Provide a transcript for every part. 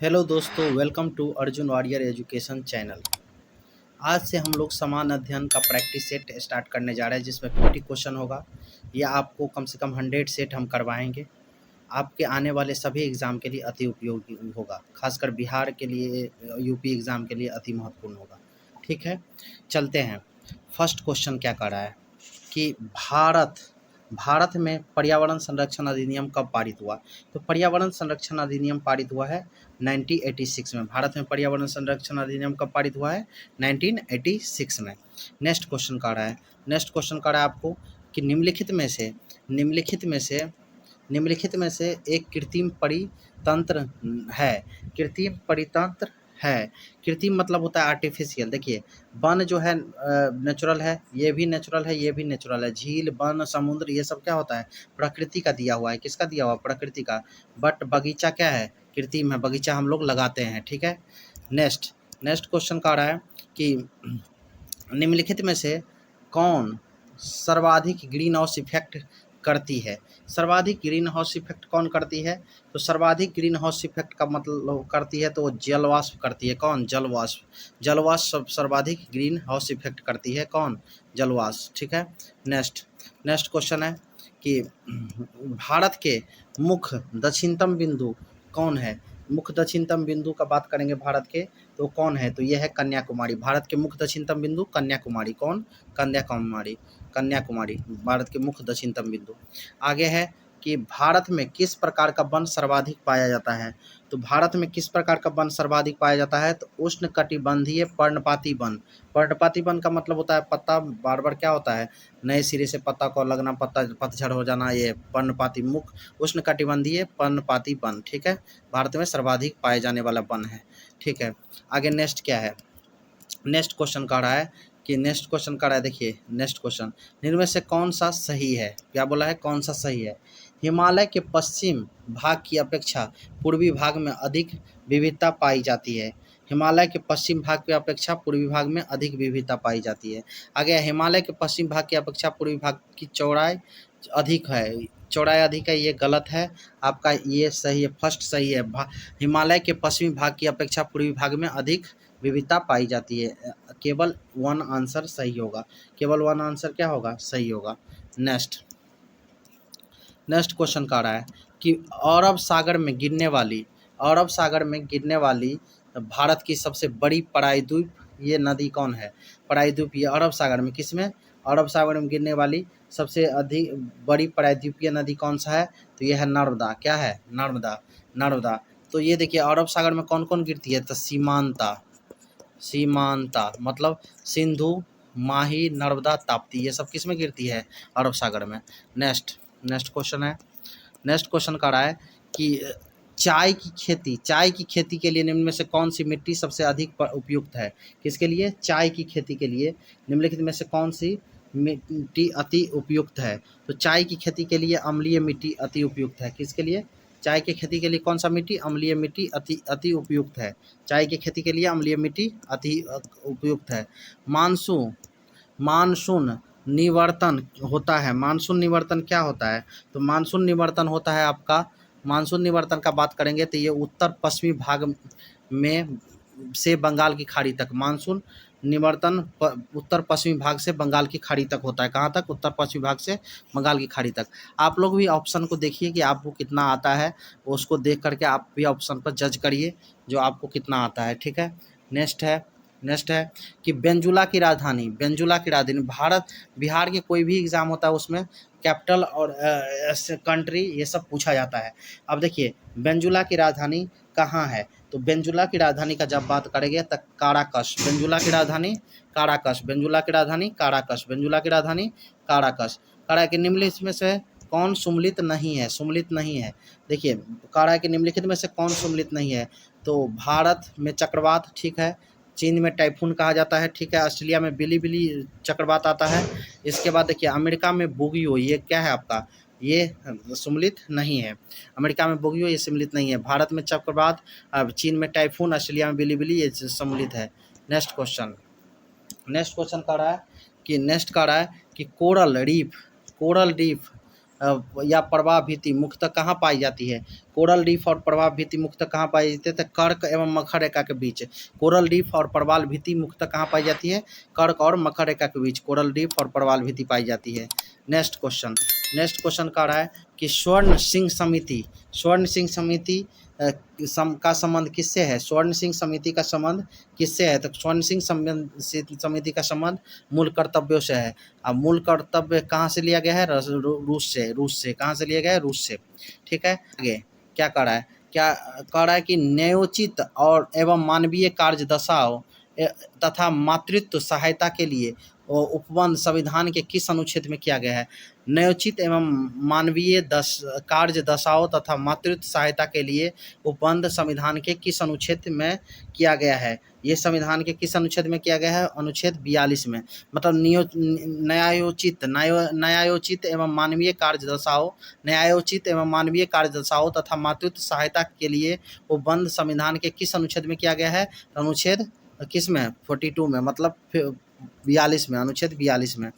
Hello दोस्तों, welcome to Arjun Warrior education channel. आज से हम लोग समान अध्ययन का प्रैक्टिस सेट स्टार्ट करने जा रहे हैं, जिसमें 50 क्वेश्चन होगा। यह आपको कम से कम 100 सेट हम करवाएंगे। आपके आने वाले सभी एग्ज़ाम के लिए अति उपयोगी होगा, खासकर बिहार के लिए, यूपी एग्ज़ाम के लिए अति महत्वपूर्ण होगा। ठीक है, चलते हैं। फर्स्ट क्वेश्चन क्या कर रहा है कि भारत में पर्यावरण संरक्षण अधिनियम कब पारित हुआ? तो पर्यावरण संरक्षण अधिनियम पारित हुआ है 1986 में। भारत में पर्यावरण संरक्षण अधिनियम कब पारित हुआ है? 1986 में। नेक्स्ट क्वेश्चन का रहा है आपको कि निम्नलिखित में से एक कृत्रिम परितंत्र है। कृत्रिम मतलब होता है आर्टिफिशियल। देखिए, वन जो है नेचुरल है, ये भी नेचुरल है, ये भी नेचुरल है। झील, वन, समुद्र, ये सब क्या होता है? प्रकृति का दिया हुआ है। किसका दिया हुआ? प्रकृति का। बट बगीचा क्या है? कृत्रिम है। बगीचा हम लोग लगाते हैं। ठीक है। नेक्स्ट क्वेश्चन का आ रहा है कि निम्नलिखित में से कौन सर्वाधिक ग्रीन हाउस इफेक्ट करती है? सर्वाधिक ग्रीन हाउस इफेक्ट कौन करती है? तो सर्वाधिक ग्रीन हाउस इफेक्ट का मतलब करती है तो जलवाष्प करती है। कौन? जलवाष्प सर्वाधिक ग्रीन हाउस इफेक्ट करती है। कौन? जलवाष्प। ठीक है। नेक्स्ट क्वेश्चन है कि भारत के मुख्य दक्षिणतम बिंदु कौन है? मुख्य दक्षिणतम बिंदु का बात करेंगे भारत के, तो कौन है? तो यह है कन्याकुमारी। भारत के मुख्य दक्षिणतम बिंदु कन्याकुमारी। कौन? कन्याकुमारी भारत के मुख्य दक्षिणतम बिंदु। आगे है कि भारत में किस प्रकार का वन सर्वाधिक पाया जाता है? तो भारत में किस प्रकार का वन सर्वाधिक पाया जाता है? तो उष्णकटिबंधीय पर्णपाती वन। पर्णपाती वन का मतलब होता है पत्ता बार बार क्या होता है, नए सिरे से पत्ता को लगना, पतझड़ हो जाना, ये पर्णपाती। उष्णकटिबंधीय पर्णपाती वन। ठीक है, भारत में सर्वाधिक पाए जाने वाला वन है। ठीक है। आगे नेक्स्ट क्या है? नेक्स्ट क्वेश्चन का रहा है, देखिए नेक्स्ट क्वेश्चन, इनमें से कौन सा सही है? क्या बोला है? कौन सा सही है? हिमालय के पश्चिम भाग की अपेक्षा पूर्वी भाग में अधिक विविधता पाई जाती है। हिमालय के पश्चिम भाग की अपेक्षा पूर्वी भाग में अधिक विविधता पाई जाती है। आगे, हिमालय के पश्चिम भाग की अपेक्षा पूर्वी भाग की चौड़ाई अधिक है। चौड़ाई अधिक है, ये गलत है आपका। ये सही है, फर्स्ट सही है। हिमालय के पश्चिमी भाग की अपेक्षा पूर्वी भाग में अधिक विविधता पाई जाती है। केवल वन आंसर सही होगा। केवल वन आंसर क्या होगा? सही होगा। नेक्स्ट क्वेश्चन का रहा है कि अरब सागर में गिरने वाली भारत की सबसे बड़ी प्रायद्वीप ये नदी कौन है? प्रायद्वीप ये अरब सागर में, किसमें? अरब सागर में गिरने वाली सबसे अधिक बड़ी प्रायद्वीपीय नदी कौन सा है? तो यह है नर्मदा। क्या है? नर्मदा। तो ये देखिए, अरब सागर में कौन कौन गिरती है? तो सीमांता मतलब सिंधु, माही, नर्मदा, ताप्ती, ये सब किस में गिरती है? अरब सागर में। नेक्स्ट क्वेश्चन का रहा है कि चाय की खेती के लिए निम्न में से कौन सी मिट्टी सबसे अधिक उपयुक्त है? किसके लिए? चाय की खेती के लिए निम्नलिखित में से कौन सी मिट्टी अति उपयुक्त है? तो चाय की खेती के लिए अम्लीय मिट्टी अति उपयुक्त है। किसके लिए? चाय की खेती के लिए कौन सा मिट्टी? अम्लीय मिट्टी अति उपयुक्त है। चाय की खेती के लिए अम्लीय मिट्टी अति उपयुक्त है। मानसून निवर्तन होता है। मानसून निवर्तन क्या होता है? तो मानसून निवर्तन होता है आपका, मानसून निवर्तन का बात करेंगे तो ये उत्तर पश्चिमी भाग में से बंगाल की खाड़ी तक। मानसून निवर्तन उत्तर पश्चिमी भाग से बंगाल की खाड़ी तक होता है। कहाँ तक? उत्तर पश्चिमी भाग से बंगाल की खाड़ी तक। आप लोग भी ऑप्शन को देखिए कि आपको कितना आता है, उसको देख करके आप भी ऑप्शन पर जज करिए जो आपको कितना आता है। ठीक है। नेक्स्ट है कि बेंजुला की राजधानी बिहार के कोई भी एग्जाम होता है उसमें कैपिटल और कंट्री ये सब पूछा जाता है। अब देखिए, बेंजुला की राजधानी कहाँ है? तो बेंजुला की राजधानी का जब बात करेंगे तो काराकस। बेंजुला की राजधानी काराकस। कारा के निम्नलिखित में से कौन सुम्मिलित नहीं है? देखिए, कारा के निम्नलिखित में से कौन सुम्मिलित नहीं है? तो भारत में चक्रवात, ठीक है, चीन में टाइफून कहा जाता है, ठीक है, ऑस्ट्रेलिया में बिली चक्रवात आता है। इसके बाद देखिए, अमेरिका में बोगियो, ये क्या है आपका? ये सम्मिलित नहीं है। अमेरिका में बोगियो ये सम्मिलित नहीं है। भारत में चक्रवात, चीन में टाइफून, ऑस्ट्रेलिया में बिली ये सम्मिलित है। नेक्स्ट क्वेश्चन का रहा है कि कोरल रीफ या प्रवाह भित्ति मुख्यतः कहाँ पाई जाती है? कोरल रीफ और प्रवाह भित्ति मुख्यतः कहाँ पाई जाती है? तो कर्क एवं मकर रेखा के बीच। कोरल रीफ और प्रवाल भित्ति मुख्यतः कहाँ पाई जाती है? कर्क और मकर रेखा के बीच कोरल रीफ और प्रवाल भित्ति पाई जाती है। नेक्स्ट क्वेश्चन कह रहा है कि स्वर्ण सिंह समिति का संबंध किससे है? स्वर्ण सिंह समिति का संबंध किससे है? तो स्वर्ण सिंह समिति का संबंध मूल कर्तव्यों से है। अब मूल कर्तव्य कहाँ से लिया गया है? रूस से। कहाँ से लिया गया है? रूस से। ठीक है, आगे क्या कह रहा है कि न्यायोचित और एवं मानवीय कार्य दशाओं तथा मातृत्व सहायता के लिए उपबंध संविधान के किस अनुच्छेद में किया गया है? न्यायोचित एवं मानवीय कार्य दशाओं तथा मातृत्व सहायता के लिए उपबंध संविधान के किस अनुच्छेद में किया गया है? ये संविधान के किस अनुच्छेद में किया गया है? अनुच्छेद 42 में। मतलब न्यायोचित एवं मानवीय कार्य दशाओं तथा मातृत्व सहायता के लिए उपबंध संविधान के किस अनुच्छेद में किया गया है? अनुच्छेद किस में? 42 में, मतलब 42 में, अनुच्छेद 42 में।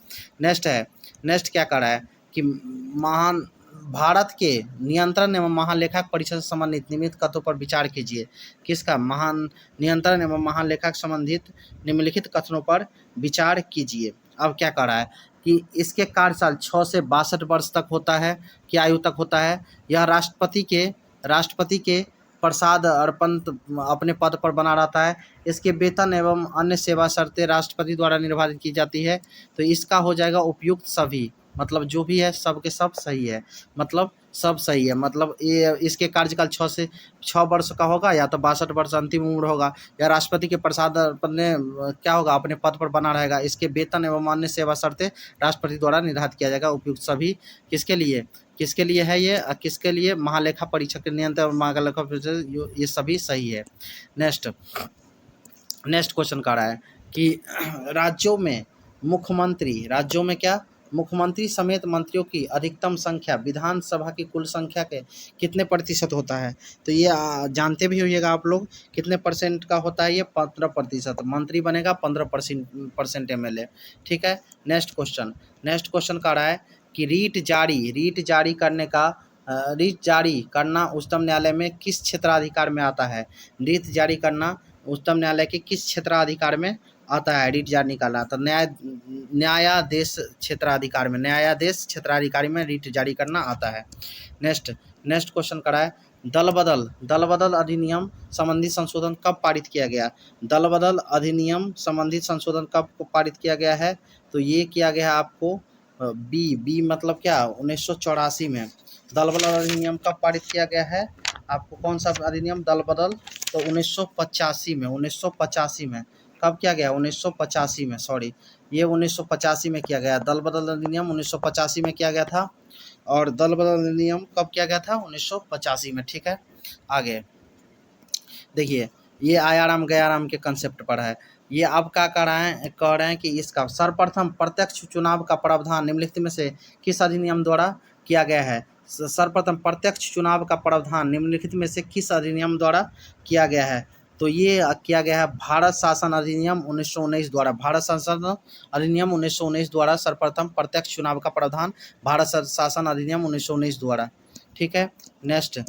नेक्स्ट क्या कह रहा है कि भारत के नियंत्रण एवं महालेखा परिषद से संबंधित निम्नलिखित कथनों पर विचार कीजिए। किसका? नियंत्रण एवं महालेखा संबंधित निम्नलिखित कथनों पर विचार कीजिए। अब क्या कह रहा है कि इसके कार्यकाल 6 से 62 वर्ष तक होता है। क्या आयु तक होता है? यह राष्ट्रपति के प्रसाद अर्पण अपने पद पर बना रहता है। इसके वेतन एवं अन्य सेवा शर्तें राष्ट्रपति द्वारा निर्धारित की जाती है। तो इसका हो जाएगा उपयुक्त सभी, मतलब जो भी है सब के सब सही है, मतलब सब सही है। मतलब ये इसके कार्यकाल 6 वर्ष का होगा, या तो 62 वर्ष अंतिम उम्र होगा, या राष्ट्रपति के प्रसाद अपने क्या होगा? अपने पद पर बना रहेगा। इसके वेतन एवं अन्य सेवा शर्तें राष्ट्रपति द्वारा निर्धारित किया जाएगा। उपयुक्त सभी किसके लिए है ये? किसके लिए? महालेखा परीक्षक के नियंत्रण और महालेखा परीक्षक, ये सभी सही है। नेक्स्ट क्वेश्चन कह रहा है कि राज्यों में मुख्यमंत्री समेत मंत्रियों की अधिकतम संख्या विधानसभा की कुल संख्या के कितने प्रतिशत होता है? तो ये जानते भी होइएगा आप लोग, कितने परसेंट का होता है ये? 15%। मंत्री बनेगा 15% MLA। ठीक है। नेक्स्ट क्वेश्चन कह रहा है कि रीट जारी करना उच्चतम न्यायालय में किस क्षेत्राधिकार में आता है? रीट जारी करना उच्चतम न्यायालय के किस क्षेत्राधिकार में आता है? रीट जारी निकालना तो न्यायादेश क्षेत्राधिकार में रीट जारी करना आता है। नेक्स्ट क्वेश्चन करा है दल बदल अधिनियम संबंधी संशोधन कब पारित किया गया? दल बदल अधिनियम संबंधित संशोधन कब पारित किया गया है? तो ये किया गया आपको बी मतलब क्या? 1984 में। दल बदल अधिनियम कब पारित किया गया है आपको? कौन सा अधिनियम? दल बदल। तो 1985 में। कब किया गया? 1985 में। सॉरी, ये 1985 में किया गया। दल बदल अधिनियम 1985 में किया गया था। और दल बदल अधिनियम कब किया गया था? 1985 में। ठीक है, आगे देखिए, ये आयाराम गयाराम के कंसेप्ट पर है। ये अब क्या कह रहे हैं कि इसका सर्वप्रथम प्रत्यक्ष चुनाव का प्रावधान निम्नलिखित में से किस अधिनियम द्वारा किया गया है? सर्वप्रथम प्रत्यक्ष चुनाव का प्रावधान निम्नलिखित में से किस अधिनियम द्वारा किया गया है? तो ये किया गया है भारत शासन अधिनियम 1919 द्वारा। भारत शासन अधिनियम 1919 द्वारा सर्वप्रथम प्रत्यक्ष चुनाव का प्रावधान भारत शासन अधिनियम 1919 द्वारा। ठीक है। नेक्स्ट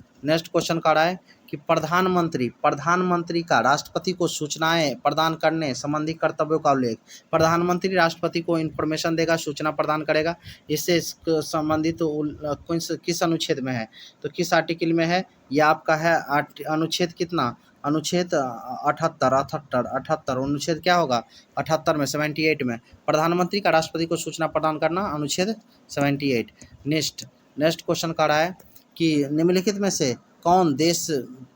क्वेश्चन कह रहा है कि प्रधानमंत्री का राष्ट्रपति को सूचनाएं प्रदान करने संबंधी कर्तव्यों का उल्लेख। प्रधानमंत्री राष्ट्रपति को इन्फॉर्मेशन देगा, सूचना प्रदान करेगा। इससे संबंधित किस अनुच्छेद में है? तो किस आर्टिकल में है? यह आपका है अनुच्छेद कितना? अनुच्छेद 78। अनुच्छेद क्या होगा? 78 में, 78 में। प्रधानमंत्री का राष्ट्रपति को सूचना प्रदान करना, अनुच्छेद 78। नेक्स्ट क्वेश्चन कह रहा है कि निम्नलिखित में से कौन देश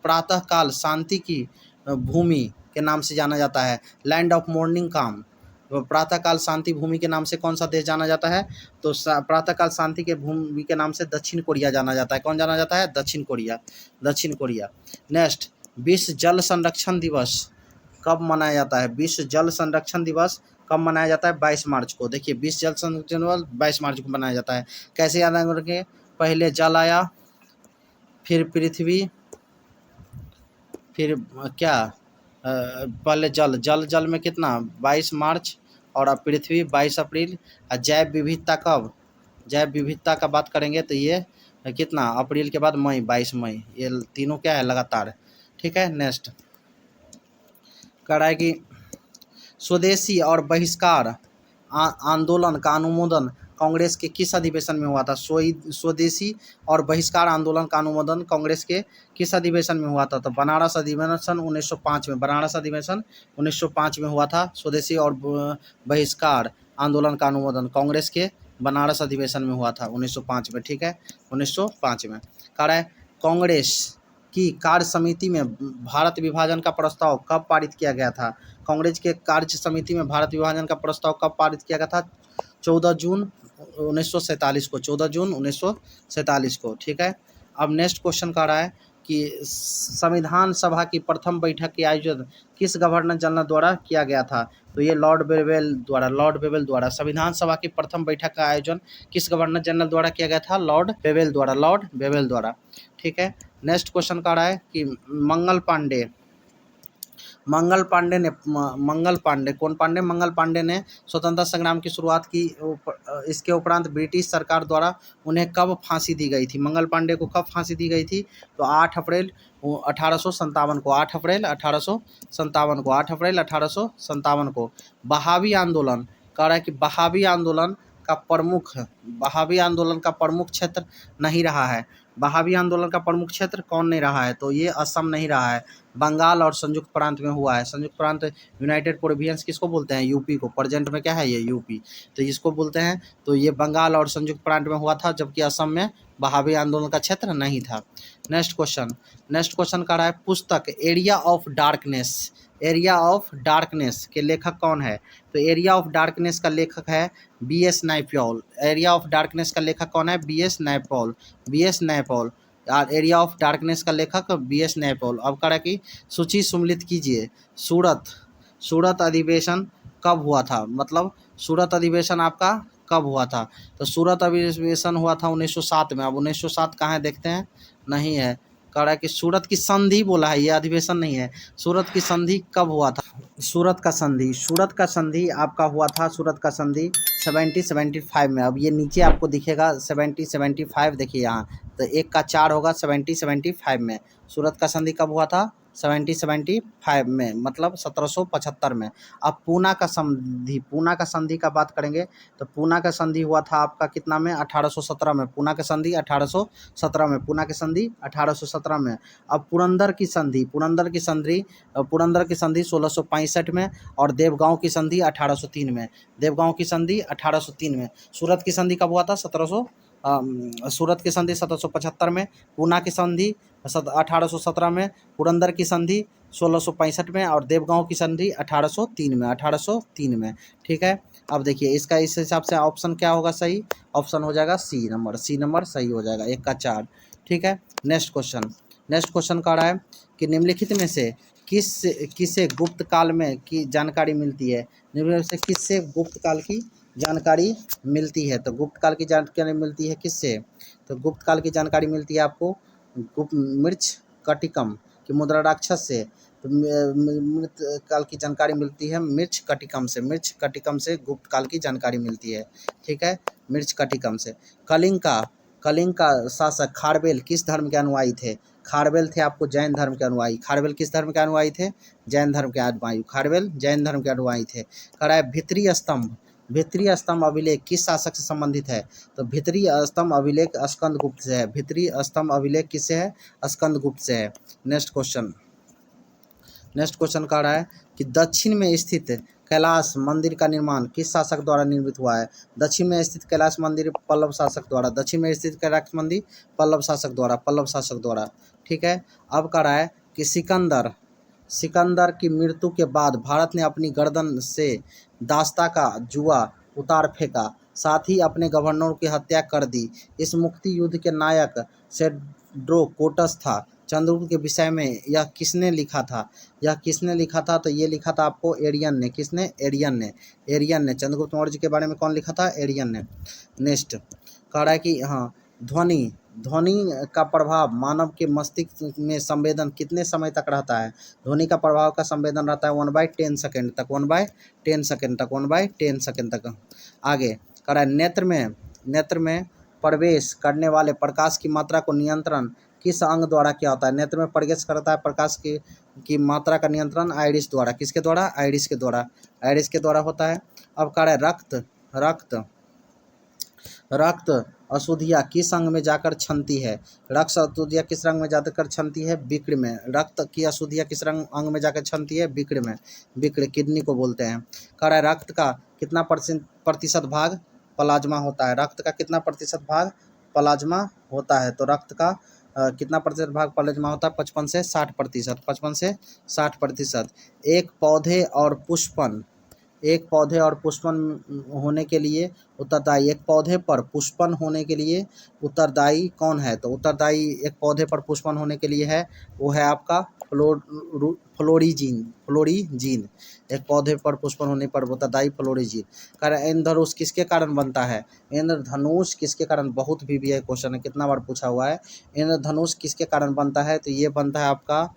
प्रातःकाल शांति की भूमि के नाम से जाना जाता है? लैंड ऑफ मॉर्निंग काम। प्रातःकाल शांति भूमि के नाम से कौन सा देश जाना जाता है? तो प्रातःकाल शांति के भूमि के नाम से दक्षिण कोरिया जाना जाता है। कौन जाना जाता है? दक्षिण कोरिया। नेक्स्ट, विश्व जल संरक्षण दिवस कब मनाया जाता है? विश्व जल संरक्षण दिवस कब मनाया जाता है? 22 मार्च को। देखिए, विश्व जल संरक्षण दिवस 22 मार्च को मनाया जाता है। कैसे याद रखेंगे? पहले जल आया, फिर पृथ्वी, फिर क्या? पहले जल में कितना? 22 मार्च, और अब पृथ्वी 22 अप्रैल। जैव विविधता कब? जैव विविधता का बात करेंगे तो ये कितना, अप्रैल के बाद मई, 22 मई, ये तीनों क्या है, लगातार। ठीक है, नेक्स्ट कह रहा है कि स्वदेशी और बहिष्कार आंदोलन का अनुमोदन कांग्रेस के किस अधिवेशन में हुआ था? स्वदेशी और बहिष्कार आंदोलन का अनुमोदन कांग्रेस के किस अधिवेशन में हुआ था? तो बनारस अधिवेशन 1905 में, बनारस अधिवेशन 1905 में हुआ था। स्वदेशी और बहिष्कार आंदोलन का अनुमोदन कांग्रेस के बनारस अधिवेशन में हुआ था 1905 में। ठीक है, 1905 में। कह रहा है कांग्रेस की कार्य समिति में भारत विभाजन का प्रस्ताव कब पारित किया गया था? कांग्रेस के कार्य समिति में भारत विभाजन का प्रस्ताव कब पारित किया गया था? 14 जून 1947 को, 14 जून 1947 को। ठीक है, अब नेक्स्ट क्वेश्चन कह रहा है कि संविधान सभा की प्रथम बैठक के आयोजन किस गवर्नर जनरल द्वारा किया गया था? तो ये लॉर्ड बेवेल द्वारा संविधान सभा की प्रथम बैठक का आयोजन किस गवर्नर जनरल द्वारा किया गया था? लॉर्ड बेवेल द्वारा। ठीक है, नेक्स्ट क्वेश्चन कह रहा है कि मंगल पांडे ने स्वतंत्रता संग्राम की शुरुआत की। इसके उपरांत ब्रिटिश सरकार द्वारा उन्हें कब फांसी दी गई थी? मंगल पांडे को कब फांसी दी गई थी? तो 8 अप्रैल 1857 को, 8 अप्रैल 1857 को। बहावी आंदोलन कह रहा है कि बहावी आंदोलन का प्रमुख क्षेत्र नहीं रहा है। बहावी आंदोलन का प्रमुख क्षेत्र कौन नहीं रहा है? तो ये असम नहीं रहा है, बंगाल और संयुक्त प्रांत में हुआ है। संयुक्त प्रांत यूनाइटेड प्रोविंस किसको बोलते हैं? यूपी को। प्रेजेंट में क्या है ये? यूपी। तो इसको बोलते हैं। तो ये बंगाल और संयुक्त प्रांत में हुआ था, जबकि असम में बहावी आंदोलन का क्षेत्र नहीं था। नेक्स्ट क्वेश्चन कह रहा है पुस्तक एरिया ऑफ डार्कनेस के लेखक कौन है? तो एरिया ऑफ डार्कनेस का लेखक है B.S. Naipaul. Area of darkness का लेखक कौन है? B.S. Naipaul. Area of darkness का लेखक B.S. नायपॉल। अब कह रहा है कि सूची सम्मिलित कीजिए। सूरत अधिवेशन कब हुआ था? मतलब सूरत अधिवेशन आपका कब हुआ था? तो सूरत अधिवेशन हुआ था 1907 में। अब 1907 कहाँ है देखते हैं, नहीं है। कह रहा है कि सूरत की संधि बोला है, ये अधिवेशन नहीं है। सूरत की संधि कब हुआ था? सूरत का संधि आपका हुआ था, सूरत का संधि 1775 में। अब ये नीचे आपको दिखेगा 1775, देखिए यहाँ, तो 1 का 4 होगा 1775 में। सूरत का संधि कब हुआ था? 1775 में, मतलब 1775 में। अब पूना का संधि का बात करेंगे तो पूना का संधि हुआ था आपका कितना में? 1817 में। पूना का संधि 1817 में, पूना की संधि 1817 में। अब पुरंदर की संधि 1665 में, और देवगांव की संधि 1803 में। सूरत की संधि कब हुआ था? सूरत की संधि 1775 में, पूना की संधि 1817 में, पुरंदर की संधि 1665 में, और देवगांव की संधि 1803 में। ठीक है, अब देखिए इसका इस हिसाब से ऑप्शन क्या होगा सही? ऑप्शन हो जाएगा सी नंबर सही हो जाएगा, 1 का 4। ठीक है, नेक्स्ट क्वेश्चन कह रहा है कि निम्नलिखित में से किसे गुप्त काल में की जानकारी मिलती है? निम्नलिखित में से किससे गुप्त काल की जानकारी मिलती है? तो गुप्त काल की जानकारी मिलती है किससे? तो गुप्त काल की जानकारी मिलती है आपको मृच्छकटिकम की मुद्रा राक्षस से। तो मृत काल की जानकारी मिलती है मृच्छकटिकम से गुप्त काल की जानकारी मिलती है। ठीक है, मृच्छकटिकम से। कलिंग का शासक खारवेल किस धर्म के अनुयायी थे? खारवेल थे आपको जैन धर्म के अनुयायी। खारवेल किस धर्म के अनुयायी थे? जैन धर्म के अनुयायी। खारवेल जैन धर्म के अनुयायी थे। कह रहा है भित्रीय स्तंभ अभिलेख किस शासक से संबंधित है? तो भित्रीय स्तंभ अभिलेख स्कंदगुप्त से है। भित्रीय स्तंभ अभिलेख किससे है? स्कंदगुप्त से है। नेक्स्ट क्वेश्चन कह रहा है कि दक्षिण में स्थित कैलाश मंदिर का निर्माण किस शासक द्वारा निर्मित हुआ है? दक्षिण में स्थित कैलाश मंदिर पल्लव शासक द्वारा। ठीक है, अब कह रहा है कि सिकंदर की मृत्यु के बाद भारत ने अपनी गर्दन से दास्ता का जुआ उतार फेंका, साथ ही अपने गवर्नरों की हत्या कर दी। इस मुक्ति युद्ध के नायक सेड्रोकोटस था। चंद्रगुप्त के विषय में यह किसने लिखा था? तो ये लिखा था आपको एरियन ने। किसने? एरियन ने। चंद्रगुप्त मौर्य के बारे में कौन लिखा था? एरियन ने। नेक्स्ट कह रहा है कि हाँ, ध्वनि का प्रभाव मानव के मस्तिष्क में संवेदन कितने समय तक रहता है? ध्वनि का प्रभाव का संवेदन रहता है 1/10 सेकेंड तक। आगे कह रहा है नेत्र में प्रवेश करने वाले प्रकाश की मात्रा को नियंत्रण किस अंग द्वारा किया होता है? नेत्र में प्रवेश करता है प्रकाश की मात्रा का नियंत्रण आइरिस द्वारा। किसके द्वारा? आइरिस के द्वारा। आइरिस के द्वारा होता है। अब कह रहा है रक्त अशुद्धियाँ किस अंग में जाकर छनती है? रक्त अशुद्धियाँ किस रंग में जाकर छनती है? बिक्र में। रक्त की अशुद्धियाँ किस अंग में जाकर छनती है? बिक्र में। बिक्र किडनी को बोलते हैं। कह रहा है रक्त का कितना प्रतिशत भाग प्लाज्मा होता है? रक्त का कितना प्रतिशत भाग प्लाज्मा होता है? तो रक्त का कितना प्रतिशत भाग प्लाज्मा होता है? 55 से 60%। 55 से 60%। एक पौधे और पुष्पन होने के लिए उत्तरदायी, एक पौधे पर पुष्पन होने के लिए उत्तरदायी कौन है? तो उत्तरदायी एक पौधे पर पुष्पन होने के लिए है, वो है आपका फ्लोरीजीन। एक पौधे पर पुष्पन होने पर उत्तरदायी फ्लोरीजीन। कारण इंद्रधनुष किसके कारण बनता है? इंद्रधनुष किसके कारण, बहुत भी है क्वेश्चन है, कितना बार पूछा हुआ है। इंद्रधनुष किसके कारण बनता है? तो ये बनता है आपका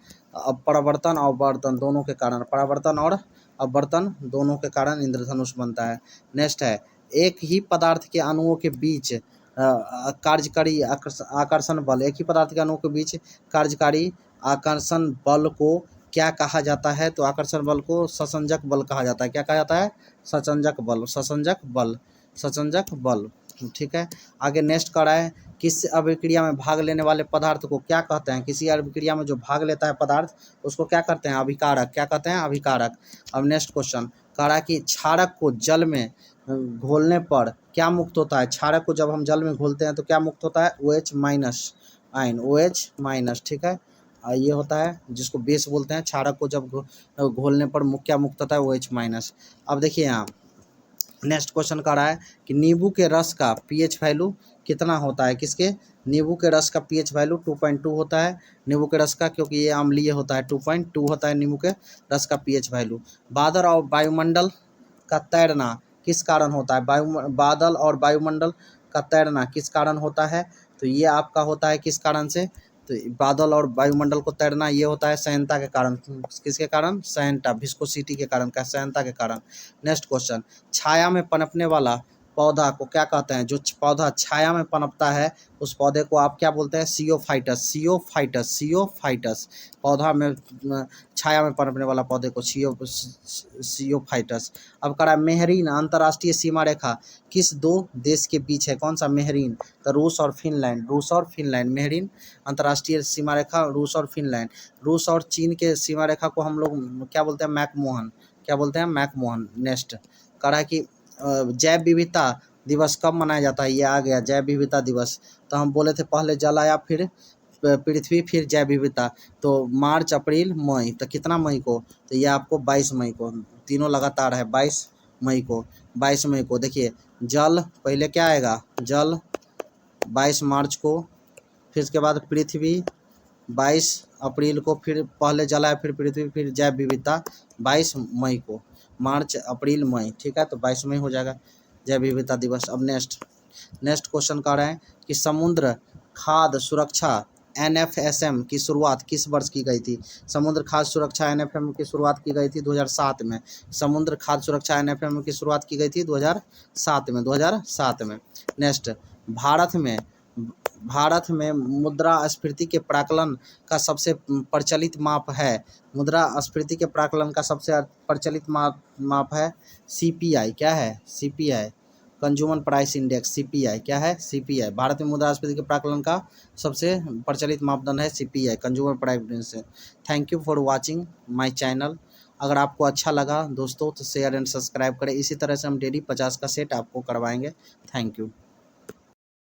परावर्तन और अवर्तन दोनों के कारण। परावर्तन और अवर्तन दोनों के कारण इंद्रधनुष बनता है। नेक्स्ट है, एक ही पदार्थ के अणुओं के बीच कार्यकारी आकर्षण बल, एक ही पदार्थ के अणुओं के बीच कार्यकारी आकर्षण बल को क्या कहा जाता है? तो आकर्षण बल को ससंजक बल कहा जाता है। क्या कहा जाता है? ससंजक बल। ठीक है। आगे नेक्स्ट कर रहा है, किस अभिक्रिया में भाग लेने वाले पदार्थ को क्या कहते हैं? किसी अभिक्रिया में जो भाग लेता है पदार्थ उसको क्या कहते हैं? अभिकारक। क्या कहते हैं? अभिकारक। अब नेक्स्ट क्वेश्चन कह रहा है कि क्षारक को जल में घोलने पर क्या मुक्त होता है? क्षारक को जब हम जल में घोलते हैं तो क्या मुक्त होता है? OH- ion, OH-। ठीक है। ये होता है जिसको बेस बोलते हैं। क्षारक को जब घोलने पर क्या मुक्त होता है? OH-। अब देखिए यहाँ नेक्स्ट क्वेश्चन का रहा है कि नींबू के रस का pH वैल्यू कितना होता है? किसके? नींबू के रस का pH वैल्यू 2.2 होता है। नींबू के रस का, क्योंकि ये अम्लीय होता है, 2.2 होता है नींबू के रस का pH वैल्यू। बादल और वायुमंडल का तैरना किस कारण होता है? बादल और वायुमंडल का तैरना किस कारण होता है? तो ये आपका होता है किस कारण से? तो बादल और वायुमंडल को तैरना ये होता है सहायता के कारण। किसके कारण? सहायता, विस्कोसिटी के कारण, का सहायता के कारण। नेक्स्ट क्वेश्चन, छाया में पनपने वाला पौधा को क्या कहते हैं? जो पौधा छाया में पनपता है उस पौधे को आप क्या बोलते हैं? सियोफाइटस। पौधा में छाया में पनपने वाला पौधे को सियोफाइटस। अब कह रहा है मेहरीन अंतर्राष्ट्रीय सीमा रेखा किस दो देश के बीच है? कौन सा मेहरीन? तो रूस और फिनलैंड। मेहरीन अंतर्राष्ट्रीय सीमा रेखा रूस और फिनलैंड। रूस और चीन के सीमा रेखा को हम लोग क्या बोलते हैं? मैकमोहन। क्या बोलते हैं? मैकमोहन। नेक्स्ट कह रहा है कि जैव विविधता दिवस कब मनाया जाता है? ये आ गया जैव विविधता दिवस। तो हम बोले थे पहले जल आया, फिर पृथ्वी, फिर जैव विविधता। तो मार्च, अप्रैल, मई। तो कितना मई को? तो ये आपको 22 मई को, तीनों लगातार है। 22 मई को देखिए जल पहले क्या आएगा? जल 22 मार्च को, फिर इसके बाद पृथ्वी 22 अप्रैल को, फिर पहले जल आया, फिर पृथ्वी, फिर जैव विविधता 22 मई को। मार्च, अप्रैल, मई। ठीक है, तो 22 मई हो जाएगा जैव विविधता दिवस। अब नेक्स्ट क्वेश्चन का रहा है कि समुद्र खाद्य सुरक्षा NFSM की शुरुआत किस वर्ष की गई थी? समुद्र खाद्य सुरक्षा NFM की शुरुआत की गई थी 2007 में। समुद्र खाद्य सुरक्षा NFM की शुरुआत की गई थी 2007 में। नेक्स्ट, भारत में मुद्रास्फीति के प्राकलन का सबसे प्रचलित माप है? मुद्रास्फीति के प्राकलन का सबसे प्रचलित माप है CPI। क्या है? CPI, consumer price index. CPI क्या है? CPI। भारत में मुद्रास्फीति के प्राकलन का सबसे प्रचलित मापदंड है CPI, consumer price index. Thank you for watching my channel. अगर आपको अच्छा लगा दोस्तों तो शेयर एंड सब्सक्राइब करें। इसी तरह से हम डेली 50 का सेट आपको करवाएंगे। Thank you.